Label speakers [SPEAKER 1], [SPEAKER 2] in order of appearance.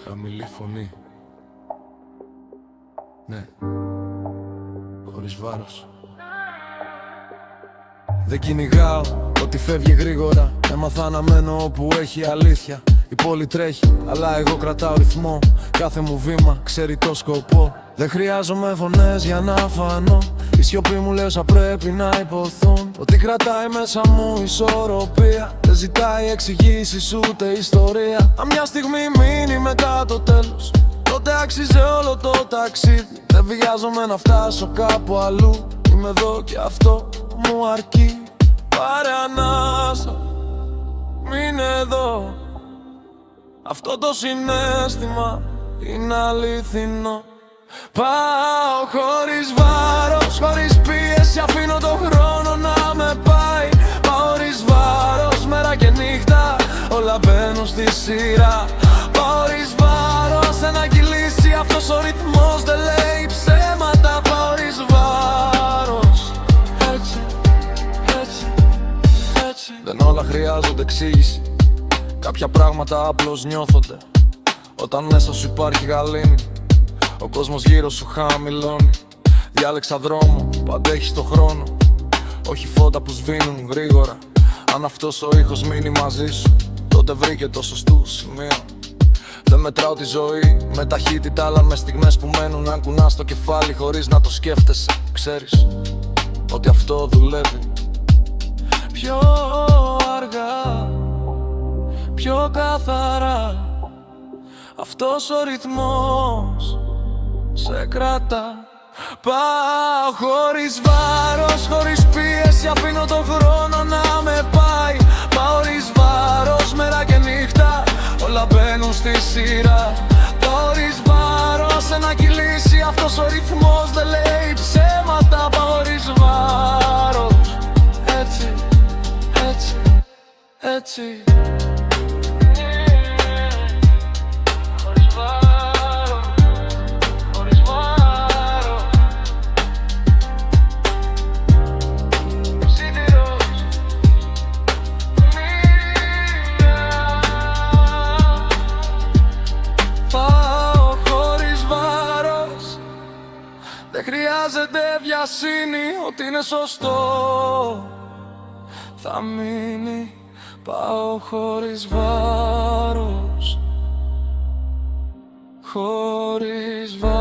[SPEAKER 1] Χαμηλή φωνή. Ναι, χωρίς βάρος. Δεν κυνηγάω ότι φεύγει γρήγορα. Έμαθα να μένω όπου έχει αλήθεια. Η πόλη τρέχει, αλλά εγώ κρατάω ρυθμό. Κάθε μου βήμα ξέρει το σκοπό. Δεν χρειάζομαι φωνές για να φανώ. Η σιωπή μου λέει όσα πρέπει να υποθούν. Ότι κρατάει μέσα μου ισορροπία. Δεν ζητάει εξηγήσεις ούτε ιστορία. Αν μια στιγμή μείνει μετά το τέλος, τότε άξιζε όλο το ταξίδι. Δεν βιάζομαι να φτάσω κάπου αλλού. Είμαι εδώ και αυτό μου αρκεί. Πάρε ανάσα, μείνε εδώ. Αυτό το συναίσθημα είναι αληθινό. Πάω χωρίς βάρος, χωρίς πίεση. Αφήνω τον χρόνο να με πάει. Πάω χωρίς βάρος, μέρα και νύχτα. Όλα μπαίνουν στη σειρά. Πάω χωρίς βάρος, ένα κυλήσει. Αυτός ο ρυθμός δεν λέει ψέματα. Πάω χωρίς βάρος. Έτσι, έτσι, έτσι. Δεν όλα χρειάζονται εξήγηση. Κάποια πράγματα απλώς νιώθονται. Όταν μέσα σου υπάρχει γαλήνη, ο κόσμος γύρω σου χαμηλώνει. Διάλεξα δρόμο που αντέχει το χρόνο. Όχι φώτα που σβήνουν γρήγορα. Αν αυτός ο ήχος μείνει μαζί σου, τότε βρήκε το σωστό σημείο. Δεν μετράω τη ζωή με ταχύτητα, αλλά με στιγμές που μένουν. Αν κουνάς το κεφάλι χωρίς να το σκέφτεσαι, ξέρεις ότι αυτό δουλεύει. Πιο αργά, πιο καθαρά. Αυτός ο ρυθμός σε κρατά. Πάω χωρίς βάρος, χωρίς πίεση. Αφήνω τον χρόνο να με πάει. Πάω χωρίς βάρος, μέρα και νύχτα. Όλα μπαίνουν στη σειρά. Πάω χωρίς βάρος, ένα κυλήσει. Αυτός ο ρυθμός δεν λέει ψέματα. Πάω χωρίς βάρος. Έτσι, έτσι, έτσι. Δεν χρειάζεται βιασύνη, ότι είναι σωστό θα μείνει. Πάω χωρίς βάρος, χωρίς βάρος.